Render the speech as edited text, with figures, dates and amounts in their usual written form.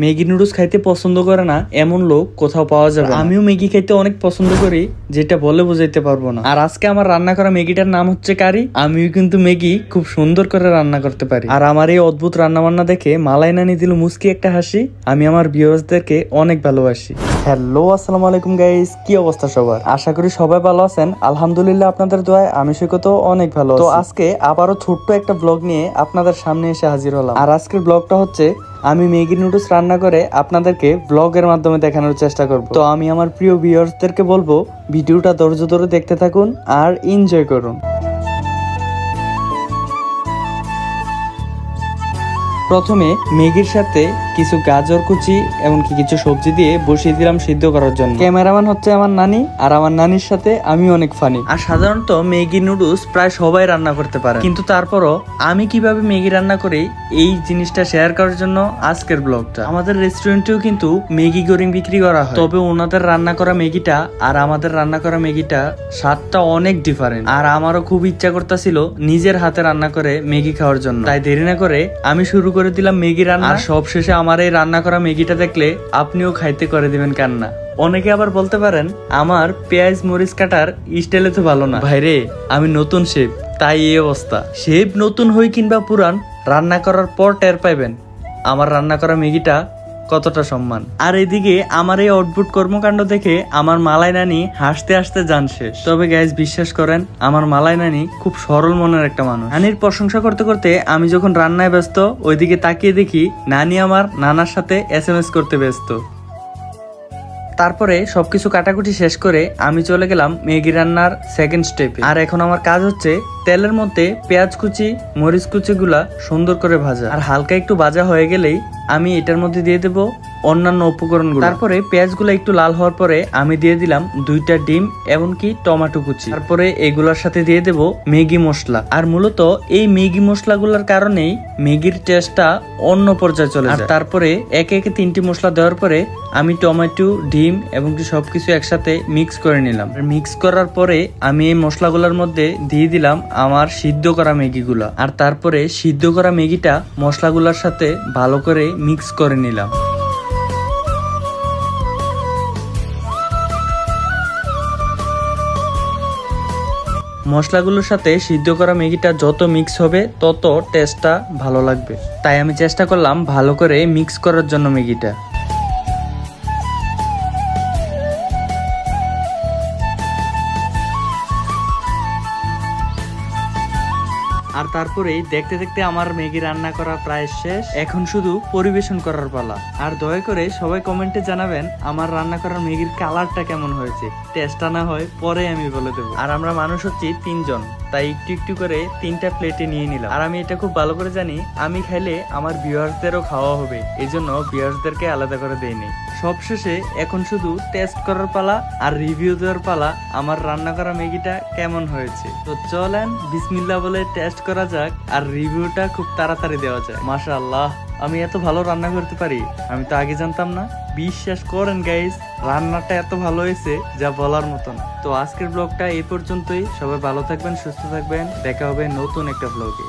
Maggi noodles খাইতে পছন্দ করে না এমন লোক কোথাও পাওয়া যাবে। আমিও ম্যাগি খাইতে অনেক পছন্দ করি, যেটা বলে বোঝাইতে পারবো না। আর আজকে আমার রান্না করা ম্যাগিটার নাম হচ্ছে কারি। আমিও কিন্তু ম্যাগি খুব সুন্দর করে রান্না করতে পারি। আর আমার এই অদ্ভুত রান্না বান্না দেখে মালাই নানি দিল মুস্কি একটা হাসি। আমি আমার ভিউয়ার্সদেরকে অনেক ভালোবাসি। হ্যালো, আসসালামু আলাইকুম গাইস, কি অবস্থা সবার? আশা করি সবাই ভালো আছেন। আলহামদুলিল্লাহ আপনাদের দোয়ায় আমি তো অনেক ভালো আছি। তো আজকে আবারও ছোট্ট একটা ব্লগ নিয়ে আপনাদের সামনে এসে হাজির হলাম। আর আজকের ব্লগটা হচ্ছে আমি ম্যাগি নুডলস রান্না করে আপনাদেরকে ব্লগের মাধ্যমে দেখানোর চেষ্টা করব। তো আমি আমার প্রিয় ভিউয়ার্সদেরকে বলবো ভিডিওটা ধৈর্য ধরে দেখতে থাকুন আর এনজয় করুন। প্রথমে ম্যাগির সাথে কিছু গাজর কুচি এমনকি কিছু সবজি দিয়ে বসিয়ে দিলাম সিদ্ধ করার জন্য। ক্যামেরাম্যান হচ্ছে আমার নানি, আর আমার নানির সাথে আমি অনেক ফানি। আর সাধারণত ম্যাগি নুডলস প্রায় সবাই রান্না করতে পারে, কিন্তু তারপরও আমি কিভাবে ম্যাগি রান্না করি এই জিনিসটা শেয়ার করার জন্য আজকের ব্লগটা। আমাদের রেস্টুরেন্টেও কিন্তু ম্যাগি গরিং বিক্রি করা হয়, তবে ওনাদের রান্না করা ম্যাগিটা আর আমাদের রান্না করা ম্যাগিটা স্বাদটা অনেক ডিফারেন্ট। আর আমারও খুব ইচ্ছা করতেছিল নিজের হাতে রান্না করে ম্যাগি খাওয়ার জন্য, তাই দেরি না করে আমি শুরু করে দিলাম ম্যাগি রান্না। আর সবশেষে আমার এই রান্না করা ম্যাগিটা দেখলে আপনিও খাইতে করে দিবেন কান্না। অনেকে আবার বলতে পারেন আমার পেঁয়াজ মরিচ কাটার স্টাইলে তো ভালো না। ভাইরে, আমি নতুন শেফ, তাই এই অবস্থা। শেফ নতুন হই কিংবা পুরান, রান্না করার পর টের পাইবেন আমার রান্না করা ম্যাগিটা কতটা সম্মান। আর এদিকে আমার এই অদ্ভুত কর্মকাণ্ড দেখে আমার মালাই নানি হাসতে হাসতে যান শেষ। তবে গাইজ, বিশ্বাস করেন আমার মালাই নানি খুব সরল মনের একটা মানুষ। নানির প্রশংসা করতে করতে আমি যখন রান্নায় ব্যস্ত, ওইদিকে তাকিয়ে দেখি নানি আমার নানার সাথে SMS করতে ব্যস্ত। তারপরে সবকিছু কাটাকুটি শেষ করে আমি চলে গেলাম ম্যাগি রান্নার সেকেন্ড স্টেপে। আর এখন আমার কাজ হচ্ছে তেলের মধ্যে পেঁয়াজ কুচি মরিচ কুচি গুলা সুন্দর করে ভাজা। আর হালকা একটু ভাজা হয়ে গেলেই আমি এটার মধ্যে দিয়ে দেব অন্যান্য উপকরণগুলো। তারপরে পেঁয়াজগুলো একটু লাল হওয়ার পরে আমি দিয়ে দিলাম 2টা ডিম এমনকি টমেটো কুচি। তারপরে এগুলোর সাথে দিয়ে দেব ম্যাগি মশলা। আর মূলত এই ম্যাগি মশলাগুলোর কারণেই ম্যাগির টেস্টটা অন্য পর্যায়ে চলে যায়। তারপরে একে একে 3টি মশলা দেওয়ার পরে আমি টমেটো, ডিম এমনকি সবকিছু একসাথে মিক্স করে নিলাম। মিক্স করার পরে আমি এই মশলাগুলোর মধ্যে দিয়ে দিলাম আমার সিদ্ধ করা ম্যাগিগুলা। আর তারপরে সিদ্ধ করা ম্যাগিটা মশলাগুলোর সাথে ভালো করে মিক্স করে নিলাম। মশলাগুলোর সাথে সিদ্ধ করা ম্যাগিটা যত মিক্স হবে তত টেস্টটা ভালো লাগবে, তাই আমি চেষ্টা করলাম ভালো করে মিক্স করার জন্য ম্যাগিটা। আর তারপরে দেখতে দেখতে আমার ম্যাগি রান্না করা প্রায় শেষ। এখন শুধু পরিবেশন করার পালা। আর দয়া করে সবাই কমেন্টে জানাবেন আমার রান্না করার ম্যাগির কালারটা কেমন হয়েছে। টেস্টটা না হয় পরে আমি বলে দেবো। আর আমরা মানুষ হচ্ছি 3 জন, তাই একটু একটু করে 3টা প্লেটে নিয়ে নিলাম। আর আমি এটা খুব ভালো করে জানি আমি খাইলে আমার ভিউয়ার্সদেরও খাওয়া হবে, এই জন্য ভিউয়ার্সদেরকে আলাদা করে দেইনি। সবশেষে এখন শুধু টেস্ট করার পালা আর রিভিউ দেওয়ার পালা আমার রান্না করা ম্যাগিটা কেমন হয়েছে। তো চলেন বিসমিল্লাহ বলে টেস্ট করা যাক, আর রিভিউটা খুব তাড়াতাড়ি দেওয়া যায়। মাশাআল্লাহ, আমি এত ভালো রান্না করতে পারি আমি তো আগে জানতাম না। বিশ্বাস করেন গাইস, রান্নাটা এত ভালো হয়েছে যা বলার মতো না। তো আজকের ব্লগটা এই পর্যন্তই। সবাই ভালো থাকবেন, সুস্থ থাকবেন, দেখা হবে নতুন একটা ব্লগে।